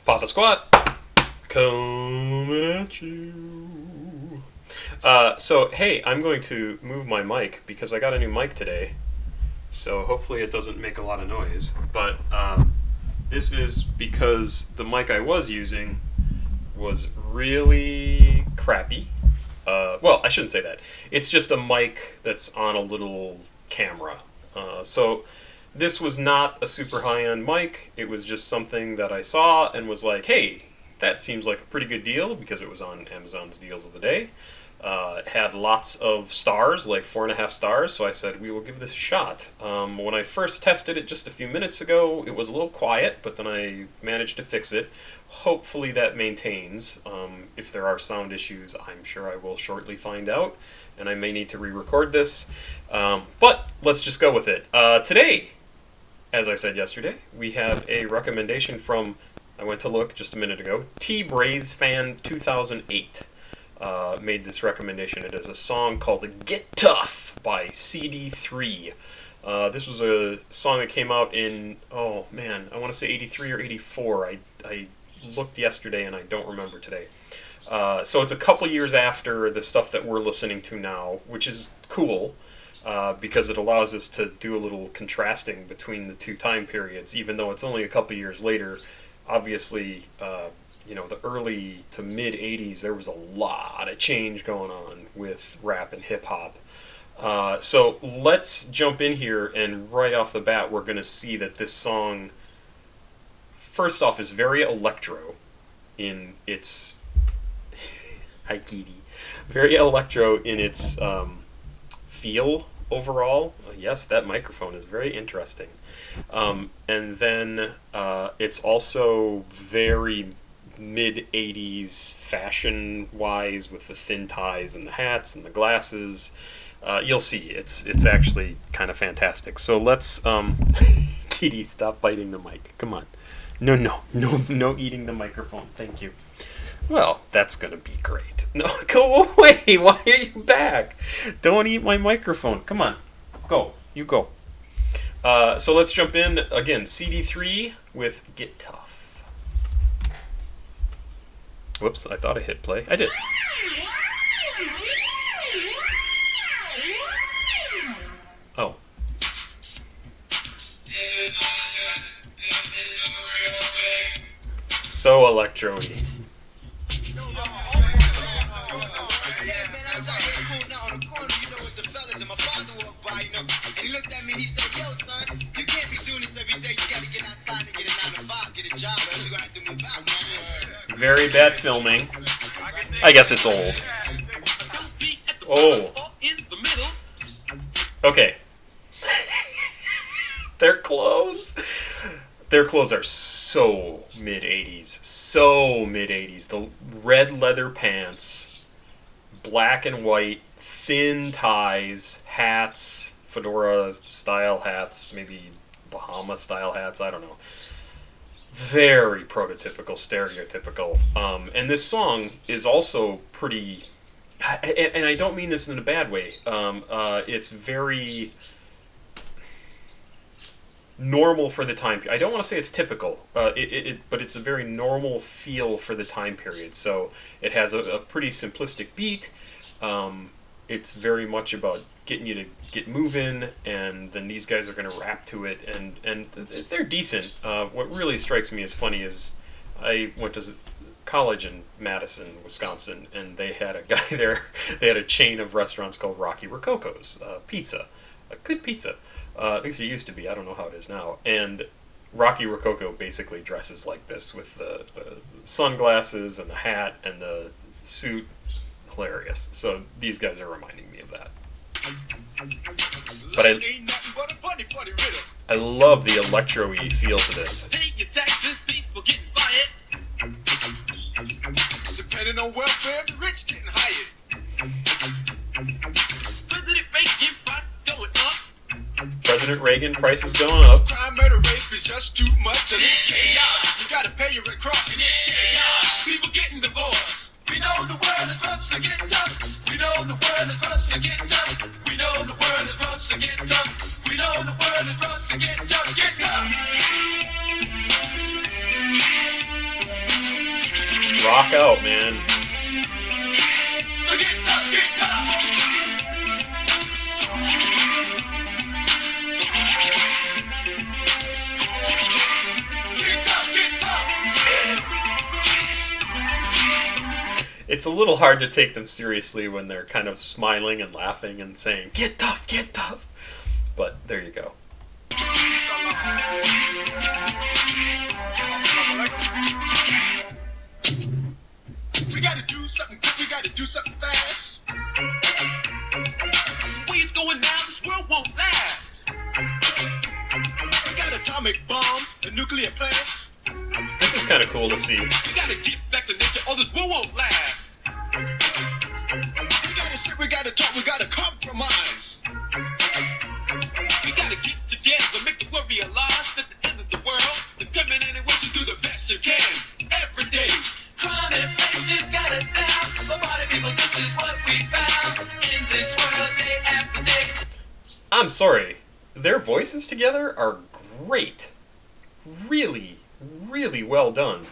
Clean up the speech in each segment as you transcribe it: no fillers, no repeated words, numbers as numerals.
Papa Squat, coming at you. So, hey, I'm going to move my mic because I got a new mic today. So hopefully it doesn't make a lot of noise. But this is because the mic I was using was really crappy. Well, I shouldn't say that. It's just a mic that's on a little camera. So this was not a super high-end mic. It was just something that I saw and was like, hey, that seems like a pretty good deal because it was on Amazon's Deals of the Day. It had lots of stars, like 4.5 stars, so I said, we will give this a shot. When I first tested it just a few minutes ago, it was a little quiet, but then I managed to fix it. Hopefully that maintains. If there are sound issues, I'm sure I will shortly find out, and I may need to re-record this. But let's just go with it. Today, as I said yesterday, we have a recommendation from, I went to look just a minute ago, T-Braze-Fan 2008. Made this recommendation. It is a song called Get Tough by CD3. This was a song that came out in, oh man, I want to say 83 or 84. I looked yesterday and I don't remember today. So it's a couple years after the stuff that we're listening to now, which is cool because it allows us to do a little contrasting between the two time periods, even though it's only a couple years later. Obviously, the early to mid 80s, there was a lot of change going on with rap and hip hop. So let's jump in here, and right off the bat, we're going to see that this song, first off, is very electro in its hi Kitty, very electro in its feel overall. Yes, that microphone is very interesting. And then it's also very mid-80s fashion-wise with the thin ties and the hats and the glasses. You'll see, it's actually kind of fantastic. So let's, Kitty, stop biting the mic. Come on. No eating the microphone. Thank you. Well, that's going to be great. No, go away. Why are you back? Don't eat my microphone. Come on. Go. You go. So let's jump in. Again, CD3 with Get Tough. Whoops, I thought I hit play. I did. Oh. So electro-y. Very bad filming. I guess it's old. Oh. Okay. Their clothes are so mid-80s. So mid-80s. The red leather pants, black and white, thin ties, hats, fedora-style hats, maybe Bahama-style hats, I don't know. Very prototypical, stereotypical. And this song is also pretty... And I don't mean this in a bad way. It's very normal for the time period. I don't want to say it's typical, but it's a very normal feel for the time period. So it has a pretty simplistic beat. It's very much about getting you to get moving, and then these guys are going to rap to it, and they're decent. What really strikes me as funny is I went to college in Madison, Wisconsin, and they had a guy there. They had a chain of restaurants called Rocky Rococo's Pizza, a good pizza. At least it used to be. I don't know how it is now. And Rocky Rococo basically dresses like this with the sunglasses and the hat and the suit. Hilarious. So these guys are reminding me of that. But I love the electro-y feel to this. Depending on welfare, the rich getting hired. President Reagan prices going up. Crime, murder, rape is just too much. And it's chaos. You gotta pay your rent cross. It's chaos. People getting divorced. We know the world is rough, so get tough. We know the world is rough, so get tough. We know the world is rough, so get tough. We know the world is rough, so get tough. Get tough. rock out, man. So get tough, get tough. Get tough, get tough. It's a little hard to take them seriously when they're kind of smiling and laughing and saying, get tough, get tough. But there you go. We gotta do something quick, we gotta do something fast. The way it's going now, this world won't last. We got atomic bombs and nuclear plants. This is kind of cool to see. We gotta get back to nature, or this world won't last. We gotta sit, we gotta talk, we gotta compromise. We gotta get together, make the world realize that the end of the world is coming anyway, so do the best you can every day. Crime and inflation's got us down, but party people, this is what we found in this world day after day. I'm sorry. Their voices together are great. Really, really well done.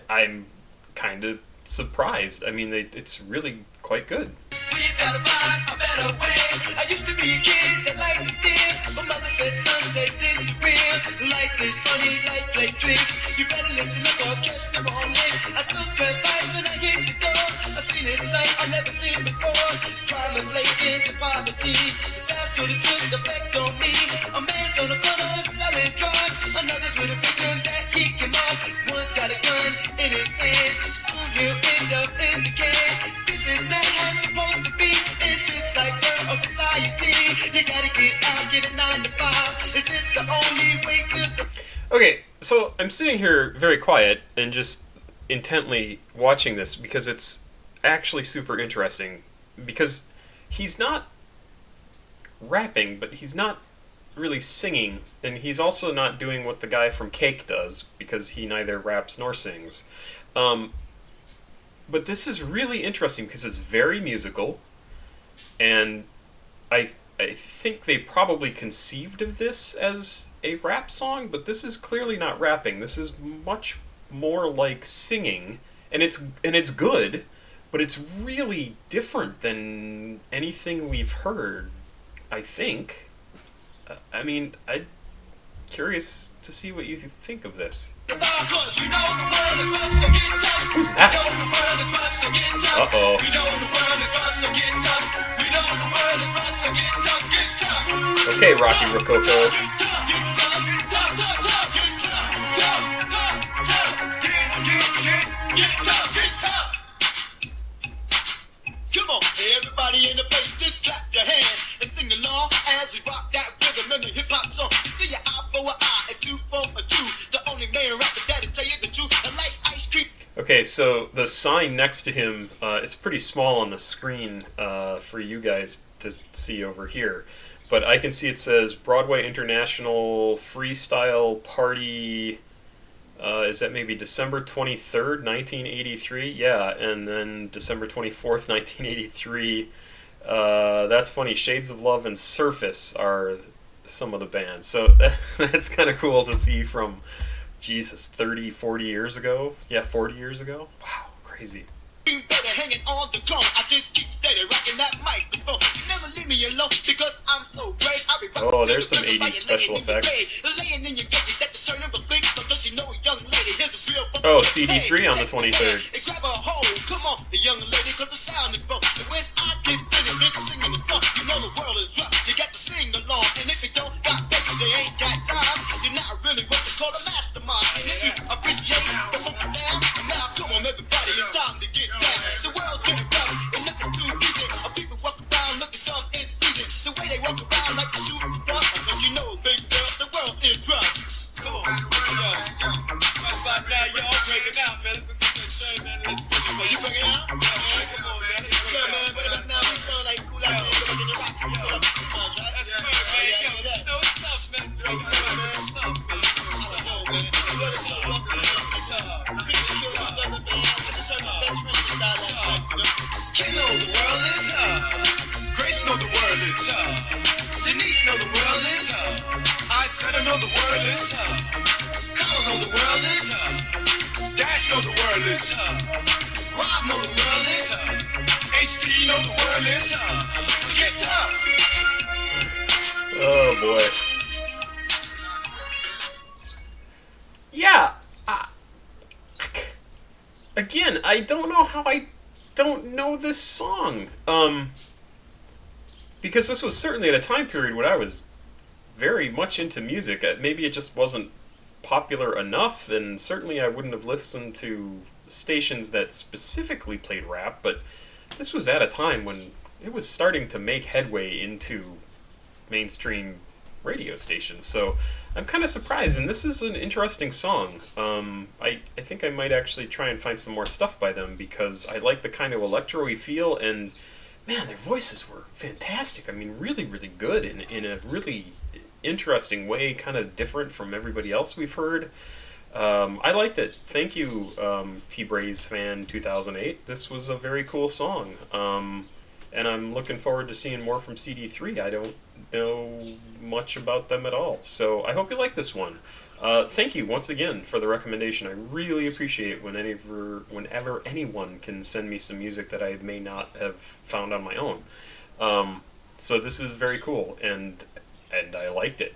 I'm kind of surprised. I mean, it's really quite good. We gotta find a better way. I used to be a kid that liked to steal, but mother said, son, take this for real. Life is funny, life plays tricks. You better listen up or catch the wrong lick. I took advice when I hit the door. I seen this sight I never seen before. Crime and places and poverty. That's what it took effect on me. A man's on the corner selling drugs. Another's with a big gun that he can mark. One's got a gun in his hand. Soon he'll end up in the can. This is not how it's supposed to be. In this like world or society, you gotta get out, get a 9 to 5. Is this the only way to? Okay, so I'm sitting here very quiet and just intently watching this because it's actually super interesting. Because he's not rapping, but he's not really singing, and he's also not doing what the guy from Cake does, because he neither raps nor sings. But this is really interesting because it's very musical, and I think they probably conceived of this as a rap song, but this is clearly not rapping. This is much more like singing, and it's good, but it's really different than anything we've heard, I think. I mean, I'm curious to see what you think of this. Who's that? Uh-oh. Okay, Rocky Rococo. Come on, everybody in the place, just clap your hands and sing along as we rock that rhythm in the hip hop song. See your eye for an eye and 2 for a 2. The only man rapper that'll tell you the truth. I like ice cream. Okay, so the sign next to him, it's pretty small on the screen for you guys to see over here. But I can see it says Broadway International Freestyle Party. Is that maybe December 23rd, 1983? Yeah, and then December 24th, 1983. That's funny. Shades of Love and Surface are some of the bands. So that's kind of cool to see from, Jesus, 30, 40 years ago? Yeah, 40 years ago? Wow, crazy. Hanging on the cone, I just keep steady rocking that microphone. You never leave me alone because I'm so great. I'll be oh, there's some 80s special effects. Oh, CD3 on the 23rd. Grab a hold, come on, the young lady, cause the sound is broke. And when I get finished singing the song, you know the world is rough. You got to sing along, and if you don't got patience, you ain't got time. You're not really what they call a mastermind. And if you appreciate the focus down, now come on, everybody, it's time to get down. The world's getting rough, and nothing's too easy. People walk around looking dumb and sleazy. The way they walk around like the shooting stuff, and you know, big girl, the world is rough. Come on, yo. Right about now, y'all breaking out, man. Let's get this thing, man. You breaking out? Yeah, man, come on, man. Yeah, man, but now we feel like cool out there, looking at rock. That's good, man. Yo, no, it's tough, man. Yo, it's tough, man. Kim know the world is Grace know the world is Denise know the world is I said I know the world is Carlos know the world is Flash know the world is. Rob know the world is. HT know the world is. Get tough. Oh boy. Yeah. Again, I don't know how I don't know this song. Because this was certainly at a time period when I was very much into music. Maybe it just wasn't popular enough, and certainly I wouldn't have listened to stations that specifically played rap, but this was at a time when it was starting to make headway into mainstream radio stations. So I'm kind of surprised, and this is an interesting song. I think I might actually try and find some more stuff by them because I like the kind of electro-y feel, and man, their voices were fantastic. I mean, really, really good in a really interesting way, kind of different from everybody else we've heard. I liked it. Thank you, T-Braze fan 2008. This was a very cool song. And I'm looking forward to seeing more from CD3. I don't know much about them at all. So I hope you like this one. Thank you once again for the recommendation. I really appreciate whenever anyone can send me some music that I may not have found on my own. So this is very cool, and I liked it.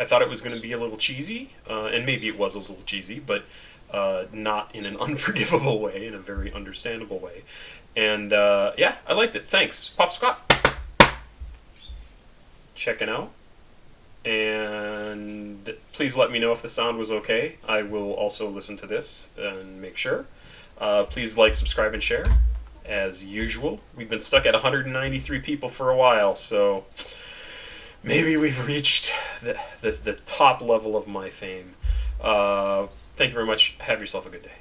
I thought it was going to be a little cheesy, and maybe it was a little cheesy, but not in an unforgivable way, in a very understandable way. And yeah, I liked it. Thanks, Pop Scott. Checking out. And please let me know if the sound was okay. I will also listen to this and make sure. Please like, subscribe, and share. As usual, we've been stuck at 193 people for a while, so maybe we've reached the top level of my fame. Thank you very much. Have yourself a good day.